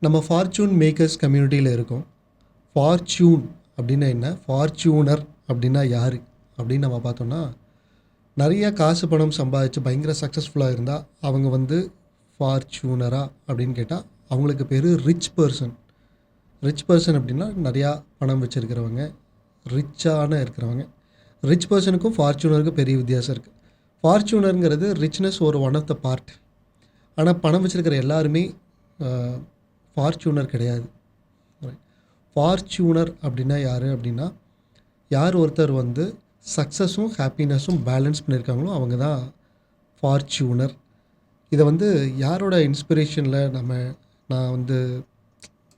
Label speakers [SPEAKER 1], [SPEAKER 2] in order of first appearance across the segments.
[SPEAKER 1] நம்ம fortune makers கம்யூனிட்டியில் இருக்கோம். ஃபார்ச்சூன் அப்படின்னா என்ன, ஃபார்ச்சூனர் அப்படின்னா யார் அப்படின்னு நம்ம பார்த்தோம்னா, நிறைய காசு பணம் சம்பாதிச்சு பயங்கர சக்ஸஸ்ஃபுல்லாக இருந்தால் அவங்க வந்து ஃபார்ச்சூனரா அப்படின்னு கேட்டால் அவங்களுக்கு பேர் ரிச் பர்சன். ரிச் பர்சன் அப்படின்னா நிறையா பணம் வச்சுருக்கிறவங்க, ரிச்சான இருக்கிறவங்க. ரிச் பர்சனுக்கும் ஃபார்ச்சூனருக்கும் பெரிய வித்தியாசம் இருக்குது. ஃபார்ச்சூனருங்கிறது ரிச்னஸ் ஒரு ஒன் ஆஃப் த பார்ட். ஆனால் பணம் வச்சுருக்கிற எல்லாருமே ஃபார்ச்சூனர் கிடையாது. ஃபார்ச்சூனர் அப்படின்னா யார் அப்படின்னா, யார் ஒருத்தர் வந்து சக்ஸஸும் ஹாப்பினஸும் பேலன்ஸ் பண்ணியிருக்காங்களோ அவங்க தான் ஃபார்ச்சூனர். இதை வந்து யாரோட இன்ஸ்பிரேஷனில் நான் வந்து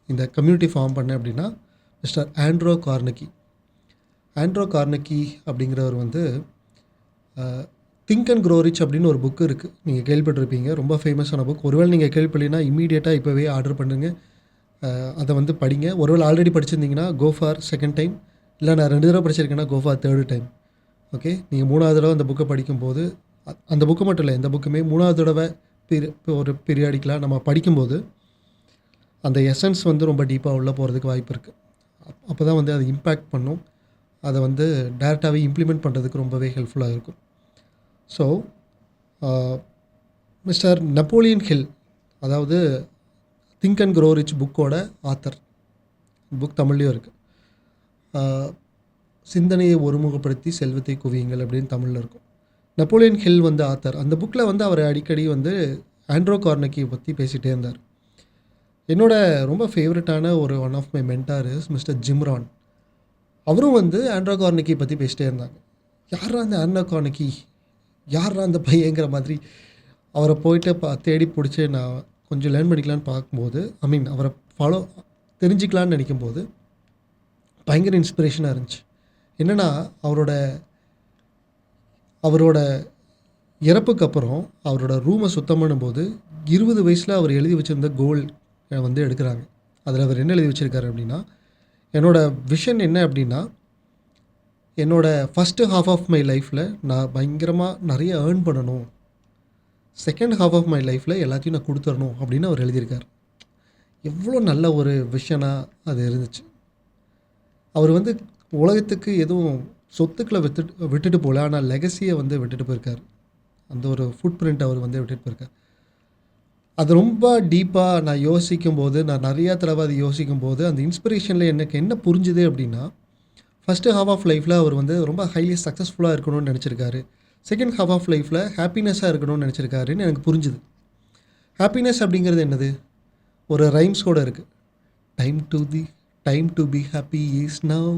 [SPEAKER 1] இந்த கம்யூனிட்டி ஃபார்ம் பண்ணேன் அப்படின்னா, mister Andro Carnegie. Andro Carnegie அப்படிங்கிறவர் வந்து திங்க் அண்ட் க்ரோ ரிச் அப்படின்னு ஒரு புக்கு இருக்குது, நீங்கள் கேள்விப்பட்டிருப்பீங்க. ரொம்ப ஃபேமஸான புக். ஒருவேளை நீங்கள் கேள்விப்படலைன்னா இம்மீடியட்டாக இப்போவே ஆர்டர் பண்ணுங்க, அதை வந்து படிங்க. ஒருவேளை ஆல்ரெடி படிச்சிருந்தீங்கன்னா கோ ஃபார் செகண்ட் டைம், இல்லை நான் 2 தடவை படிச்சிருக்கேன்னா go for third time. Okay, நீங்கள் 3வது தடவை அந்த புக்கை படிக்கும்போது, அந்த புக்கு மட்டும் இல்லை, எந்த புக்குமே 3வது தடவை ஒரு பீரியாடிக்கலாக நம்ம படிக்கும்போது அந்த எசன்ஸ் வந்து ரொம்ப டீப்பாக உள்ளே போகிறதுக்கு வாய்ப்பு இருக்குது. அப்போ தான் வந்து அது இம்பேக்ட் பண்ணும், அதை வந்து டேரெக்டாகவே இம்ப்ளிமெண்ட் பண்ணுறதுக்கு ரொம்பவே ஹெல்ப்ஃபுல்லாக இருக்கும். ஸோ மிஸ்டர் நெப்போலியன் ஹில், அதாவது திங்க் அண்ட் க்ரோ ரிச் புக்கோட ஆத்தர். புக் தமிழ்லேயும் இருக்குது. சிந்தனையை ஒருமுகப்படுத்தி செல்வத்தை குவியுங்கள் அப்படின்னு தமிழில் இருக்கும். நெப்போலியன் ஹில் வந்து ஆத்தர். அந்த புக்கில் வந்து அவர் அடிக்கடி வந்து ஆண்ட்ரோ கார்னகியை பற்றி பேசிகிட்டே இருந்தார். என்னோட ரொம்ப ஃபேவரட்டான ஒரு one of my mentor is mister Jim Rohn. அவரும் வந்து ஆண்ட்ரோ கார்னகி பற்றி பேசிட்டே இருந்தாங்க. யாரா அந்த ஆண்ட்ரோ கார்னகி, யாரா அந்த பையங்கிற மாதிரி அவரை போயிட்டு தேடி பிடிச்சி நான் கொஞ்சம் லேர்ன் பண்ணிக்கலான்னு பார்க்கும்போது, அவரை தெரிஞ்சிக்கலான்னு நினைக்கும்போது பயங்கர இன்ஸ்பிரேஷனாக இருந்துச்சு. என்னென்னா, அவரோட இறப்புக்கு அப்புறம் அவரோட ரூமை சுத்தம் பண்ணும்போது 20 வயசில் அவர் எழுதி வச்சுருந்த கோல் வந்து எடுக்கிறாங்க. அதில் அவர் என்ன எழுதி வச்சுருக்காரு அப்படின்னா, என்னோடய விஷன் என்ன அப்படின்னா, என்னோடய ஃபஸ்ட்டு ஹாஃப் ஆஃப் மை லைஃப்பில் நான் பயங்கரமாக நிறைய ஏர்ன் பண்ணணும், செகண்ட் ஹாஃப் ஆஃப் மை லைஃப்பில் எல்லாத்தையும் நான் கொடுத்துடணும் அப்படின்னு அவர் எழுதியிருக்கார். எவ்வளோ நல்ல ஒரு விஷனாக அது இருந்துச்சு. அவர் வந்து உலகத்துக்கு எதுவும் சொத்துக்களை விட்டுட்டு போகல, ஆனால் லெகசியை வந்து விட்டுட்டு போயிருக்கார். அந்த ஒரு ஃபுட் பிரிண்ட் அவர் வந்து விட்டுட்டு போயிருக்கார். அது ரொம்ப டீப்பாக நான் யோசிக்கும்போது, நான் நிறையா தடவை அது யோசிக்கும்போது, அந்த இன்ஸ்பிரேஷனில் எனக்கு என்ன புரிஞ்சுது அப்படின்னா, ஃபஸ்ட்டு ஹாஃப் ஆஃப் லைஃப்பில் அவர் வந்து ரொம்ப ஹைலி சக்ஸஸ்ஃபுல்லாக இருக்கணும்னு நினச்சிருக்காரு. செகண்ட் ஹாஃப் ஆஃப் லைஃப்பில் ஹாப்பினஸ்ஸாக இருக்கணும்னு நினச்சிருக்காருன்னு எனக்கு புரிஞ்சுது. ஹாப்பினஸ் அப்படிங்கிறது என்னது, ஒரு ரைம்ஸ் கூட இருக்குது. Time to be happy is now,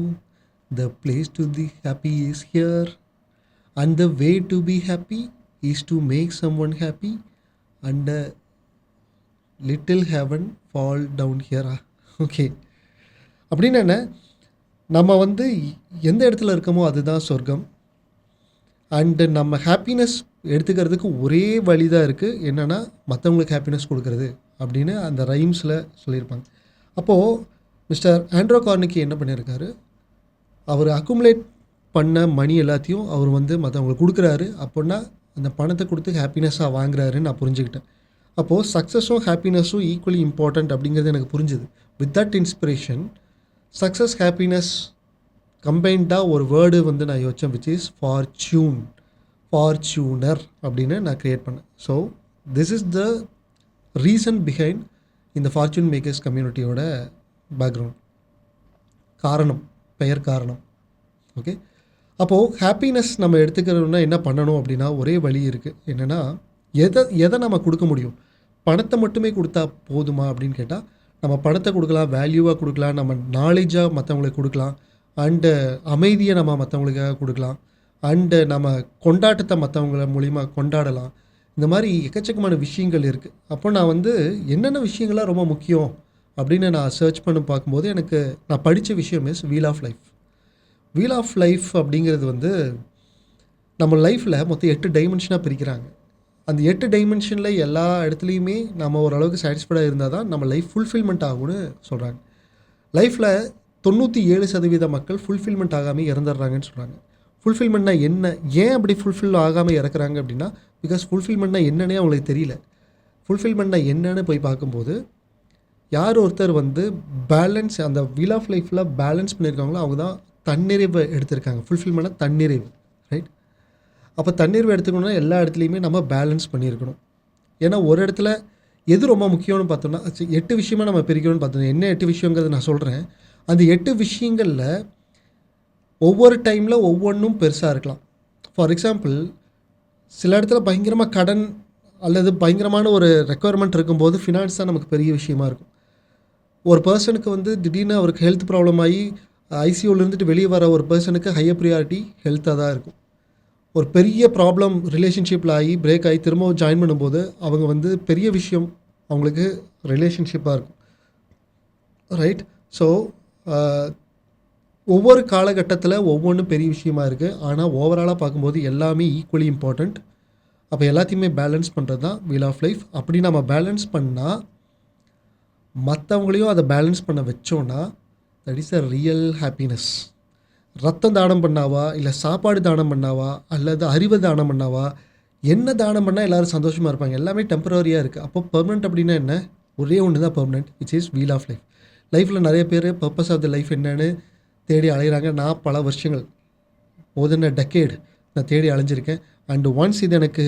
[SPEAKER 1] the place to be happy is here, and the way to be happy is to make someone happy, and little heaven fall down ஹியரா. Okay, அப்படின்னு என்ன, நம்ம வந்து எந்த இடத்துல இருக்கோமோ அதுதான் சொர்க்கம். அண்டு நம்ம ஹாப்பினஸ் எடுத்துக்கிறதுக்கு ஒரே வழி தான் இருக்குது, என்னென்னா மற்றவங்களுக்கு ஹாப்பினஸ் கொடுக்குறது அப்படின்னு அந்த ரைம்ஸில் சொல்லியிருப்பாங்க. அப்போது மிஸ்டர் ஆண்ட்ரோ கார்னகி என்ன பண்ணியிருக்காரு, அவர் அக்குமுலேட் பண்ண மணி எல்லாத்தையும் அவர் வந்து மற்றவங்களுக்கு கொடுக்குறாரு. அப்படின்னா அந்த பணத்தை கொடுத்து ஹாப்பினஸ்ஸாக வாங்குறாருன்னு நான் புரிஞ்சுக்கிட்டேன். அப்போது சக்ஸஸும் ஹாப்பினஸும் ஈக்குவலி இம்பார்ட்டண்ட் அப்படிங்கிறது எனக்கு புரிஞ்சுது. With that inspiration, success happiness கம்பைன்டாக ஒரு வேர்டு வந்து நான் யோசித்தேன், விச் இஸ் ஃபார்ச்சூனர் அப்படின்னு நான் க்ரியேட் பண்ணேன். So this is the reason behind இந்த ஃபார்ச்சூன் மேக்கர்ஸ் கம்யூனிட்டியோட பேக்ரவுண்ட். பெயர் காரணம். ஓகே, அப்போது ஹாப்பினஸ் நம்ம எடுத்துக்கிறோம்னா என்ன பண்ணணும் அப்படின்னா, ஒரே வழி இருக்குது. என்னென்னா, எதை நம்ம கொடுக்க முடியும், பணத்தை மட்டுமே கொடுத்தா போதுமா அப்படின்னு கேட்டால், நம்ம பணத்தை கொடுக்கலாம், வேல்யூவாக கொடுக்கலாம், நம்ம நாலேஜாக மற்றவங்களுக்கு கொடுக்கலாம், அண்டு அமைதியை நம்ம மற்றவங்களுக்காக கொடுக்கலாம், அண்டு நம்ம கொண்டாட்டத்தை மற்றவங்கள மூலிமா கொண்டாடலாம். இந்த மாதிரி எக்கச்சக்கமான விஷயங்கள் இருக்குது. அப்போ நான் வந்து என்னென்ன விஷயங்கள்லாம் ரொம்ப முக்கியம் அப்படின்னு நான் சர்ச் பண்ணி பார்க்கும்போது, எனக்கு நான் படித்த விஷயம் is wheel of life. Wheel of life அப்படிங்கிறது வந்து நம்ம லைஃப்பில் மொத்தம் 8 டைமென்ஷனாக பிரிக்கிறாங்க. அந்த 8 டைமென்ஷனில் எல்லா இடத்துலையுமே நம்ம ஓரளவுக்கு சாட்டிஸ்ஃபைடாக இருந்தால் தான் நம்ம லைஃப் ஃபுல்ஃபில்மெண்ட் ஆகும்னு சொல்கிறாங்க. லைஃப்பில் 97% மக்கள் ஃபுல்ஃபில்மெண்ட் ஆகாமல் இறந்துடுறாங்கன்னு சொல்கிறாங்க. ஃபுல்ஃபில்மெண்ட்னா என்ன, ஏன் அப்படி ஃபுல்ஃபில் ஆகாமல் இறக்குறாங்க அப்படின்னா, பிகாஸ் ஃபுல்ஃபில்மெண்ட்னா என்னன்னே அவங்களுக்கு தெரியல. ஃபுல்ஃபில்மெண்ட்னா என்னன்னு போய் பார்க்கும்போது, யார் ஒருத்தர் வந்து பேலன்ஸ் அந்த வீல் ஆஃப் லைஃப்பில் பேலன்ஸ் பண்ணியிருக்காங்களோ அவங்க தான் தன்னிறைவை எடுத்திருக்காங்க. ஃபுல்ஃபில்மெண்ட்டாக தன்னிறைவு, ரைட்? அப்போ தன்னிறைவு எடுத்துக்கணும்னா எல்லா இடத்துலையுமே நம்ம பேலன்ஸ் பண்ணியிருக்கணும். ஏன்னா ஒரு இடத்துல எது ரொம்ப முக்கியம்னு பார்த்தோம்னா 8 விஷயமா நம்ம பிரிக்கணும்னு பார்த்தோம். என்ன 8 விஷயங்கிறத நான் சொல்கிறேன். அந்த 8 விஷயங்களில் ஒவ்வொரு டைமில் ஒவ்வொன்றும் பெருசாக இருக்கலாம். ஃபார் எக்ஸாம்பிள், சில இடத்துல பயங்கரமாக கடன் அல்லது பயங்கரமான ஒரு ரெக்குயர்மெண்ட் இருக்கும்போது ஃபினான்ஸ் தான் நமக்கு பெரிய விஷயமா இருக்கும். ஒரு பர்சனுக்கு வந்து திடீர்னு அவருக்கு ஹெல்த் ப்ராப்ளம் ஆகி ஐசியூவில் இருந்துட்டு வெளியே வர ஒரு பர்சனுக்கு ஹையர் ப்ரியாரிட்டி ஹெல்த்தாக தான் இருக்கும். ஒரு பெரிய ப்ராப்ளம் ரிலேஷன்ஷிப்பில் ஆகி பிரேக் ஆகி திரும்பவும் ஜாயின் பண்ணும்போது அவங்க வந்து பெரிய விஷயம் அவங்களுக்கு ரிலேஷன்ஷிப்பாக இருக்கும், ரைட்? ஸோ ஒவ்வொரு காலகட்டத்தில் ஒவ்வொன்றும் பெரிய விஷயமா இருக்குது. ஆனால் ஓவராலாக பார்க்கும்போது எல்லாமே ஈக்குவலி இம்பார்ட்டண்ட். அப்போ எல்லாத்தையுமே பேலன்ஸ் பண்ணுறது தான் வீல் ஆஃப் லைஃப். அப்படி நம்ம பேலன்ஸ் பண்ணால் மற்றவங்களையும் அதை பேலன்ஸ் பண்ண வச்சோன்னா that is a real happiness. ரத்தம் தானம் பண்ணாவா, இல்லை சாப்பாடு தானம் பண்ணாவா, அல்லது அறிவை தானம் பண்ணாவா, என்ன தானம் பண்ணால் எல்லோரும் சந்தோஷமாக இருப்பாங்க. எல்லாமே டெம்பரரியாக இருக்குது. அப்போ பெர்மனெண்ட் அப்படின்னா என்ன? ஒரே ஒன்று தான் permanent, which is wheel of life. லைஃப்பில் நிறைய பேர் பர்பஸ் ஆஃப் த லைஃப் என்னன்னு தேடி அலைகிறாங்க. நான் பல வருஷங்கள் போதுன டெக்கேட் நான் தேடி அலைஞ்சிருக்கேன். அண்டு ஒன்ஸ் இது எனக்கு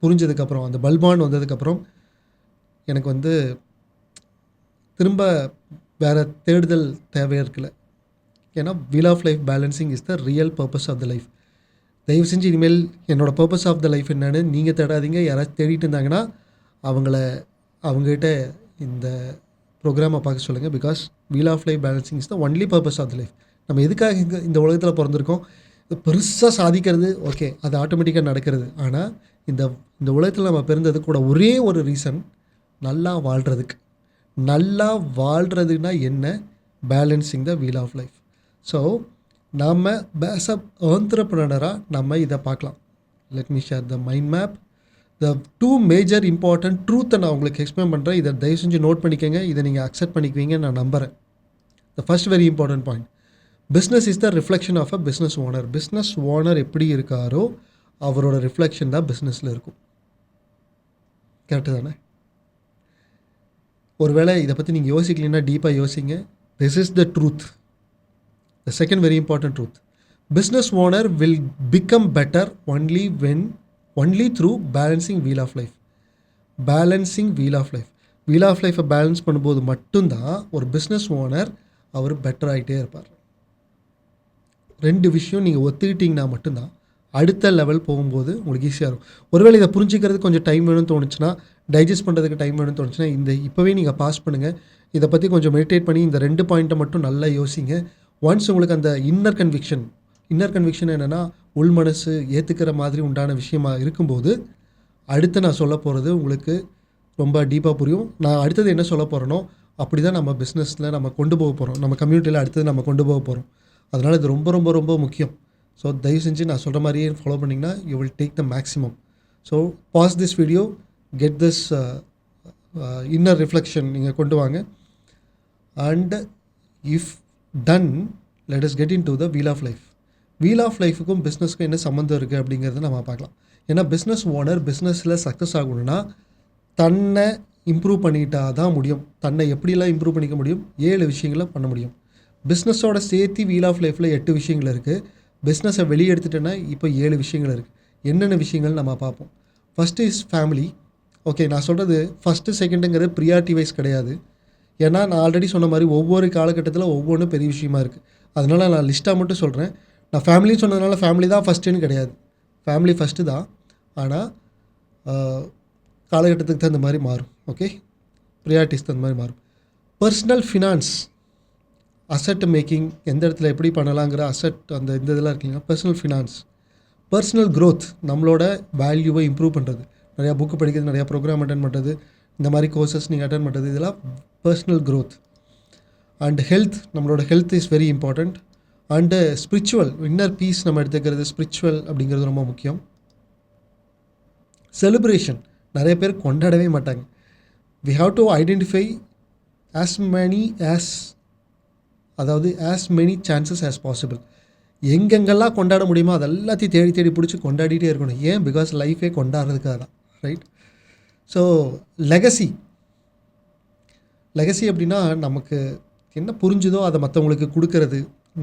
[SPEAKER 1] புரிஞ்சதுக்கப்புறம், அந்த பல்பான் வந்ததுக்கப்புறம் எனக்கு வந்து திரும்ப வேறு தேடுதல் தேவையாக இருக்குல்ல. ஏன்னா wheel of life balancing is the real purpose of the life. தயவு செஞ்சு இனிமேல் என்னோடய பர்பஸ் ஆஃப் த லைஃப் என்னென்னு நீங்கள் தேடாதீங்க. யாராச்சும் தேடிட்டு இருந்தாங்கன்னா அவங்ககிட்ட இந்த ப்ரோக்ராமை பார்க்க சொல்லுங்கள். Because wheel of life balancing is the only purpose of the life. நம்ம எதுக்காக இந்த உலகத்தில் பிறந்திருக்கோம்? பெருசாக சாதிக்கிறது, ஓகே, அது ஆட்டோமேட்டிக்காக நடக்கிறது. ஆனால் இந்த உலகத்தில் நம்ம பிறந்தது கூட ஒரே ஒரு ரீசன், நல்லா வாழ்கிறதுக்கு. நல்லா வாழ்கிறதுனா என்ன? Balancing the wheel of life. So நம்ம ஆஸ் அ ஆண்டர்ப்ரனராக நம்ம இதை பார்க்கலாம். Let me share the mind map. The 2 major important ட்ரூத்தை நான் உங்களுக்கு எக்ஸ்பிளைன் பண்ணுறேன். இதை தயவு செஞ்சு நோட் பண்ணிக்கோங்க. இதை நீங்கள் அக்செப்ட் பண்ணிக்குவீங்க நான் நம்புகிறேன். The first very important point, business is the reflection of a business owner. Business owner எப்படி இருக்காரோ அவரோட ரிஃப்ளெக்ஷன் தான் பிஸ்னஸில் இருக்கும். கரெக்டு தானே? ஒருவேளை இதை பற்றி நீங்கள் யோசிக்கலைன்னா டீப்பாக யோசிங்க. This is the truth. The second very important truth, business owner will become better only through balancing wheel of life. Balancing wheel of life. Wheel of life balance பண்ணும்போது மட்டும்தான் ஒரு பிஸ்னஸ் ஓனர் அவர் பெட்டர் ஆகிட்டே இருப்பார். 2 விஷயம் நீங்கள் ஒத்துக்கிட்டிங்கன்னா மட்டும்தான் அடுத்த level போகும்போது உங்களுக்கு ஈஸியாக இருக்கும். ஒருவேளை இதை புரிஞ்சிக்கிறது கொஞ்சம் டைம் வேணும்னு தோணுச்சுன்னா, டைஜஸ்ட் பண்ணுறதுக்கு டைம் வேணும்னு தோணுச்சுன்னா இப்போவே நீங்கள் பாஸ் பண்ணுங்கள். இதை பற்றி கொஞ்சம் மெடிடேட் பண்ணி இந்த 2 பாயிண்ட்டை மட்டும் நல்லா யோசிங்க. ஒன்ஸ் உங்களுக்கு அந்த இன்னர் கன்விக்ஷன் என்னென்னா உள் மனசு ஏற்றுக்கிற மாதிரி உண்டான விஷயமா இருக்கும்போது அடுத்து நான் சொல்ல போகிறது உங்களுக்கு ரொம்ப டீப்பாக புரியும். நான் அடுத்தது என்ன சொல்ல போகிறேனோ அப்படி தான் நம்ம பிஸ்னஸில் நம்ம கொண்டு போக போகிறோம், நம்ம கம்யூனிட்டியில் அடுத்தது நம்ம கொண்டு போக போகிறோம். அதனால் இது ரொம்ப ரொம்ப ரொம்ப முக்கியம். ஸோ தயவு செஞ்சு நான் சொல்கிற மாதிரியே ஃபாலோ பண்ணிங்கன்னா you will take the maximum. So pass this video, get this inner reflection நீங்கள் கொண்டு வாங்க. And if done, let us get into the wheel of life. Wheel of லைஃபுக்கும் பிஸ்னஸ்க்கும் என்ன சம்மந்தம் இருக்குது அப்படிங்கிறத நம்ம பார்க்கலாம். ஏன்னா பிஸ்னஸ் ஓனர் பிஸ்னஸில் சக்ஸஸ் ஆகணும்னா தன்னை இம்ப்ரூவ் பண்ணிட்டா தான் முடியும். தன்னை எப்படிலாம் இம்ப்ரூவ் பண்ணிக்க முடியும்? 7 விஷயங்களை பண்ண முடியும். பிஸ்னஸோட சேர்த்து வீல் ஆஃப் லைஃப்பில் 8 விஷயங்கள் இருக்குது. பிஸ்னஸை வெளியே எடுத்துட்டேன்னா இப்போ 7 விஷயங்கள் இருக்குது. என்னென்ன விஷயங்கள் நம்ம பார்ப்போம். First is family. ஓகே, நான் சொல்கிறது ஃபஸ்ட்டு செகண்டுங்கிறது ப்ரியாரிட்டி வைஸ் கிடையாது. ஏன்னா நான் ஆல்ரெடி சொன்ன மாதிரி ஒவ்வொரு காலகட்டத்தில் ஒவ்வொன்றும் பெரிய விஷயமா இருக்குது. அதனால் நான் லிஸ்ட்டாக மட்டும் சொல்கிறேன். நான் ஃபேமிலின்னு சொன்னதுனால ஃபேமிலி தான் ஃபஸ்ட்டுன்னு கிடையாது. ஃபேமிலி ஃபஸ்ட்டு தான், ஆனால் காலகட்டத்துக்கு தகுந்த மாதிரி மாறும். ஓகே, ப்ரியாரிட்டிஸ் தகுந்த மாதிரி மாறும். பர்சனல் ஃபினான்ஸ், அசட் மேக்கிங், எந்த இடத்துல எப்படி பண்ணலாங்கிற அசட் இந்த இதெல்லாம் இருக்குங்க. பர்சனல் ஃபினான்ஸ், பர்சனல் க்ரோத், நம்மளோட வேல்யூவை இம்ப்ரூவ் பண்ணுறது, நிறையா புக்கு படிக்கிறது, நிறையா ப்ரோக்ராம் அட்டன் பண்ணுறது, இந்த மாதிரி கோர்சஸ் நீங்கள் அட்டன் பண்ணுறது, இதெல்லாம் பர்சனல் க்ரோத். அண்ட் ஹெல்த், நம்மளோட health is very important. And spiritual, inner piece நம்ம எடுத்துக்கிறது, ஸ்பிரிச்சுவல் அப்படிங்கிறது ரொம்ப முக்கியம். செலிப்ரேஷன், நிறைய பேர் கொண்டாடவே மாட்டாங்க. We have to identify as many chances as possible. எங்கெங்கெல்லாம் கொண்டாட முடியுமோ அது எல்லாத்தையும் தேடி தேடி பிடிச்சி கொண்டாடிட்டே இருக்கணும். ஏன்? பிகாஸ் லைஃபே கொண்டாடுறதுக்காக தான், ரைட்? ஸோ லெகசி அப்படின்னா நமக்கு என்ன புரிஞ்சுதோ அதை மற்றவங்களுக்கு கொடுக்கறது,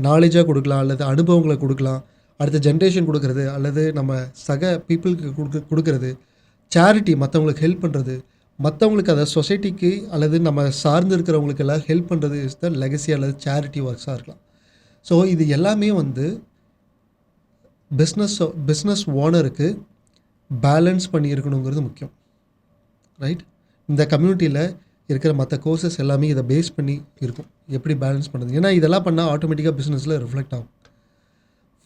[SPEAKER 1] நாலேஜாக கொடுக்கலாம் அல்லது அனுபவங்களை கொடுக்கலாம், அடுத்த ஜென்ரேஷன் கொடுக்கறது அல்லது நம்ம சக பீப்புளுக்கு கொடுக்கறது, சேரிட்டி மற்றவங்களுக்கு ஹெல்ப் பண்ணுறது, மற்றவங்களுக்கு அதை சொசைட்டிக்கு அல்லது நம்ம சார்ந்து இருக்கிறவங்களுக்கு எல்லாம் ஹெல்ப் பண்ணுறது இஸ் த லெகசி அல்லது சேரிட்டி ஒர்க்ஸாக இருக்கலாம். ஸோ இது எல்லாமே வந்து பிஸ்னஸ் ஓனருக்கு பேலன்ஸ் பண்ணி இருக்கணுங்கிறது முக்கியம், ரைட்? இந்த கம்யூனிட்டியில் இருக்கிற மற்ற கோர்சஸ் எல்லாமே இதை பேஸ் பண்ணி இருக்கும், எப்படி பேலன்ஸ் பண்ணுறது. ஏன்னா இதெல்லாம் பண்ணால் ஆட்டோமேட்டிக்காக பிஸ்னஸில் ரிஃப்ளெக்ட் ஆகும்.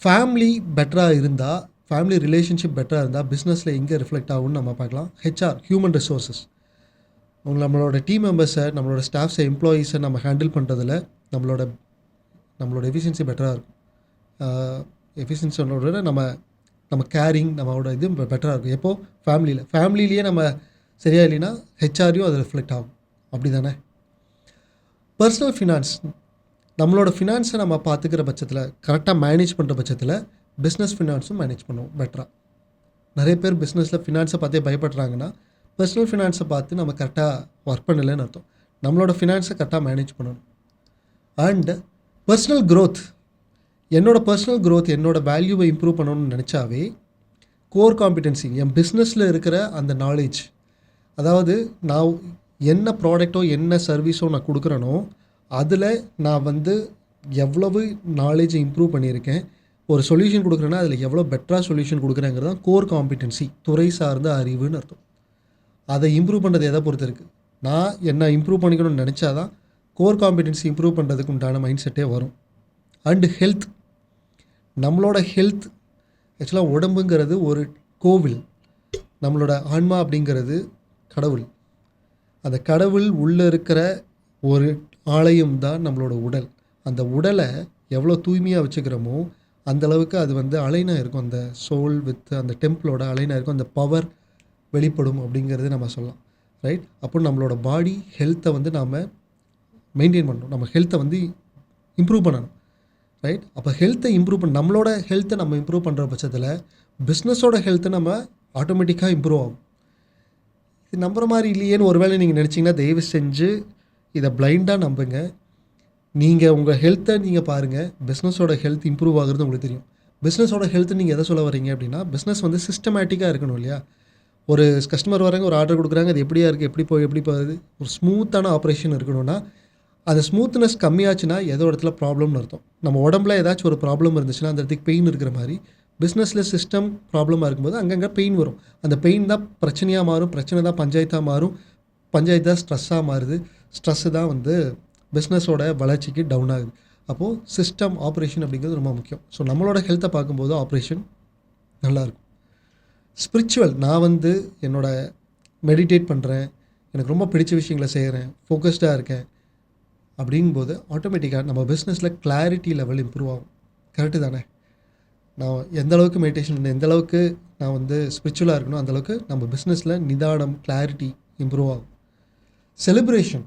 [SPEAKER 1] ஃபேமிலி பெட்டராக இருந்தால், ஃபேமிலி ரிலேஷன்ஷிப் பெட்டராக இருந்தால் பிஸ்னஸில் எங்கே ரிஃப்ளெக்ட் ஆகும்னு நம்ம பார்க்கலாம். ஹெச்ஆர், ஹியூமன் ரிசோர்ஸஸ், நம்மளோட டீம் மெம்பர்ஸை, நம்மளோட ஸ்டாஃப்ஸை, எம்ப்ளாயீஸை நம்ம ஹேண்டில் பண்ணுறதுல நம்மளோட எஃபிஷியன்சி பெட்டராக இருக்கும். எஃபிஷியன்சியோட நம்ம கேரிங், நம்மளோட இது பெட்டராக இருக்கும். எப்போது ஃபேமிலியிலேயே நம்ம சரியா இல்லைன்னா ஹெச்ஆரையும் அது ரிஃப்ளெக்ட் ஆகும், அப்படி தானே? பர்சனல் ஃபினான்ஸ், நம்மளோட ஃபினான்ஸை நம்ம பார்த்துக்கிற பட்சத்தில், கரெக்டாக மேனேஜ் பண்ணுற பட்சத்தில் பிஸ்னஸ் ஃபினான்ஸும் மேனேஜ் பண்ணுவோம் பெட்டராக. நிறைய பேர் பிஸ்னஸில் ஃபினான்ஸை பார்த்தே பயப்படுறாங்கன்னா பர்சனல் ஃபினான்ஸை பார்த்து நம்ம கரெக்டாக ஒர்க் பண்ணலைன்னு அர்த்தம். நம்மளோட ஃபினான்ஸை கரெக்டாக மேனேஜ் பண்ணணும். அண்ட் பர்சனல் க்ரோத், என்னோடய பர்சனல் க்ரோத், என்னோடய வேல்யூவை இம்ப்ரூவ் பண்ணணும்னு நினச்சாவே கோர் காம்பிடென்சி, என் பிஸ்னஸில் இருக்கிற அந்த நாலேஜ், அதாவது நான் என்ன ப்ராடக்ட்டோ என்ன சர்வீஸோ நான் கொடுக்குறேனோ அதில் நான் வந்து எவ்வளவு நாலேஜை இம்ப்ரூவ் பண்ணியிருக்கேன், ஒரு சொல்யூஷன் கொடுக்குறேன்னா அதில் எவ்வளோ பெட்டராக சொல்யூஷன் கொடுக்குறேங்கிறது தான் கோர் காம்பிடென்சி, துறை சார்ந்த அறிவுன்னு அர்த்தம். அதை இம்ப்ரூவ் பண்ணுறது எதை பொறுத்து இருக்குது? நான் என்ன இம்ப்ரூவ் பண்ணிக்கணும்னு நினச்சா தான் கோர் காம்பிடென்சி இம்ப்ரூவ் பண்ணுறதுக்கு உண்டான மைண்ட் செட்டே வரும். அண்டு ஹெல்த், நம்மளோட ஹெல்த் ஆக்சுவலாக உடம்புங்கிறது ஒரு கோவில், நம்மளோட ஆன்மா அப்படிங்கிறது கடவுள். அந்த கடவுள் உள்ளே இருக்கிற ஒரு ஆலயம் தான் நம்மளோட உடல். அந்த உடலை எவ்வளோ தூய்மையாக வச்சுக்கிறோமோ அந்தளவுக்கு அது வந்து அலைனாக இருக்கும், அந்த சோல் வித் அந்த டெம்பிளோட அலைனாக இருக்கும், அந்த பவர் வெளிப்படும் அப்படிங்கிறது நம்ம சொல்லலாம், ரைட்? அப்போ நம்மளோட பாடி ஹெல்த்தை வந்து நாம் மெயின்டைன் பண்ணணும், நம்ம ஹெல்த்தை வந்து இம்ப்ரூவ் பண்ணணும், ரைட்? அப்போ ஹெல்த்தை இம்ப்ரூவ் நம்மளோட ஹெல்த்தை நம்ம இம்ப்ரூவ் பண்ணுற பட்சத்தில் பிஸ்னஸோட ஹெல்த்தை நம்ம ஆட்டோமேட்டிக்காக இம்ப்ரூவ் ஆகும். இது நம்புகிற மாதிரி இல்லையேன்னு ஒருவேளை நீங்கள் நினச்சிங்கன்னா தயவு செஞ்சு இதை பிளைண்டாக நம்புங்க. நீங்கள் உங்கள் ஹெல்த்தை நீங்கள் பாருங்கள், பிஸ்னஸோட ஹெல்த் இம்ப்ரூவ் ஆகுறது உங்களுக்கு தெரியும். பிஸ்னஸோட ஹெல்த்து நீங்கள் எதை சொல்ல வரீங்க அப்படின்னா, பிஸ்னஸ் வந்து சிஸ்டமேட்டிக்காக இருக்கணும் இல்லையா? ஒரு கஸ்டமர் வராங்க, ஒரு ஆர்டர் கொடுக்குறாங்க, அது எப்படியா இருக்குது, எப்படி போகுது, ஒரு ஸ்மூத்தான ஆப்ரேஷன் இருக்கணும்னா அந்த ஸ்மூத்னஸ் கம்மியாச்சுன்னா ஏதோ இடத்துல ப்ராப்ளம்னு அர்த்தம். நம்ம உடம்புல ஏதாச்சும் ஒரு ப்ராப்ளம் இருந்துச்சுன்னா அந்த இடத்துக்கு பெயின் இருக்கிற மாதிரி பிஸ்னஸில் சிஸ்டம் ப்ராப்ளமாக இருக்கும்போது அங்கங்கே பெயின் வரும். அந்த பெயின் தான் பிரச்சனையாக மாறும், பிரச்சனை தான் பஞ்சாயத்தாக மாறும், பஞ்சாயத்து தான் ஸ்ட்ரெஸ்ஸாக மாறுது, ஸ்ட்ரெஸ்ஸு தான் வந்து பிஸ்னஸோட வளர்ச்சிக்கு டவுன் ஆகுது. அப்போது சிஸ்டம் ஆப்ரேஷன் அப்படிங்கிறது ரொம்ப முக்கியம். ஸோ நம்மளோட ஹெல்த்தை பார்க்கும்போது ஆப்ரேஷன் நல்லாயிருக்கும். ஸ்பிரிச்சுவல், நான் வந்து மெடிடேட் பண்ணுறேன், எனக்கு ரொம்ப பிடிச்ச விஷயங்களை செய்கிறேன், ஃபோக்கஸ்டாக இருக்கேன் அப்படிங்கும்போது ஆட்டோமேட்டிக்காக நம்ம பிஸ்னஸில் கிளாரிட்டி லெவல் இம்ப்ரூவ் ஆகும். கரெக்டு தானே? நான் எந்த அளவுக்கு மெடிடேஷன், எந்த அளவுக்கு நான் வந்து ஸ்பிரிச்சுவலாக இருக்கணும், அந்தளவுக்கு நம்ம பிஸ்னஸில் நிதானம், கிளாரிட்டி இம்ப்ரூவ் ஆகும். செலிப்ரேஷன்,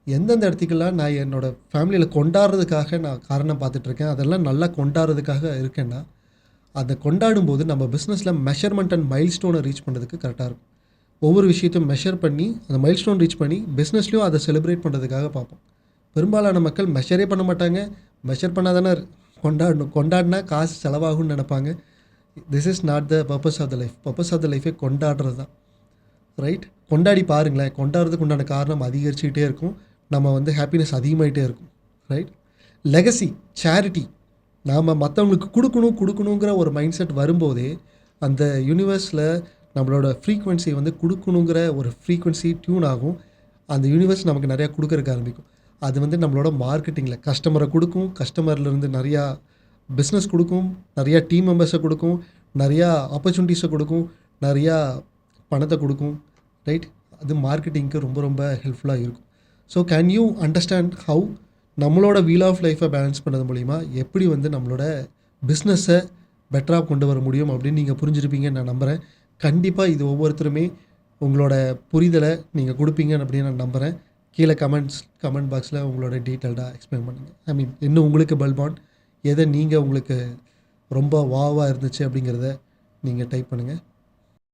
[SPEAKER 1] எந்தெந்த இடத்துக்கெல்லாம் நான் என்னோடய ஃபேமிலியில் கொண்டாடுறதுக்காக நான் காரணம் பார்த்துட்ருக்கேன், அதெல்லாம் நல்லா கொண்டாடுறதுக்காக இருக்கேன்னா அதை கொண்டாடும்போது நம்ம பிஸ்னஸில் மெஷர்மெண்ட் அண்ட் மைல் ஸ்டோனை ரீச் பண்ணுறதுக்கு கரெக்டாக இருக்கும். ஒவ்வொரு விஷயத்தையும் மெஷர் பண்ணி அந்த மைல் ஸ்டோன் ரீச் பண்ணி பிஸ்னஸ்லையும் அதை செலிப்ரேட் பண்ணுறதுக்காக பார்ப்போம். பெரும்பாலான மக்கள் மெஷரே பண்ண மாட்டாங்க, மெஷர் பண்ணால் தானே கொண்டாடினா காசு செலவாகும்னு நினைப்பாங்க. This is not the purpose of the life. Purpose of the லைஃபே கொண்டாடுறது தான், ரைட்? கொண்டாடி பாருங்களேன், கொண்டாடுறதுக்கு உண்டான காரணம் அதிகரிச்சுக்கிட்டே இருக்கும், நம்ம வந்து ஹாப்பினஸ் அதிகமாகிட்டே இருக்கும், ரைட்? லெகசி, சேரிட்டி, நாம் மற்றவங்களுக்கு கொடுக்கணுங்கிற ஒரு மைண்ட் செட் வரும்போதே அந்த யூனிவர்ஸில் நம்மளோட ஃப்ரீக்வன்சி வந்து கொடுக்கணுங்கிற ஒரு ஃப்ரீக்வன்சி டியூன் ஆகும். அந்த யூனிவர்ஸ் நமக்கு நிறையா கொடுக்கறக்கு ஆரம்பிக்கும். அது வந்து நம்மளோட மார்க்கெட்டிங்கில் கஸ்டமரை கொடுக்கும், கஸ்டமர்லேருந்து நிறையா பிஸ்னஸ் கொடுக்கும், நிறையா டீம் மெம்பர்ஸை கொடுக்கும், நிறையா ஆப்பர்ச்சுனிட்டிஸை கொடுக்கும், நிறையா பணத்தை கொடுக்கும், ரைட்? அது மார்க்கெட்டிங்க்கு ரொம்ப ரொம்ப ஹெல்ப்ஃபுல்லாக இருக்கும். So can you understand how நம்மளோட வீல் ஆஃப் லைஃப்பை பேலன்ஸ் பண்ணுறது மூலிமா எப்படி வந்து நம்மளோட பிஸ்னஸை பெட்டராக கொண்டு வர முடியும் அப்படின்னு நீங்கள் புரிஞ்சுருப்பீங்கன்னு நான் நம்புகிறேன். கண்டிப்பாக இது ஒவ்வொருத்தருமே உங்களோட புரிதலை நீங்கள் கொடுப்பீங்கன்னு அப்படின்னு நான் நம்புகிறேன். கீழே கமெண்ட் பாக்ஸில் உங்களோட டீட்டெயில்டாக எக்ஸ்பிளைன் பண்ணுங்கள். இன்னும் உங்களுக்கு பல்பான் எதை உங்களுக்கு ரொம்ப வாவாக இருந்துச்சு அப்படிங்கிறத நீங்கள் டைப் பண்ணுங்கள்.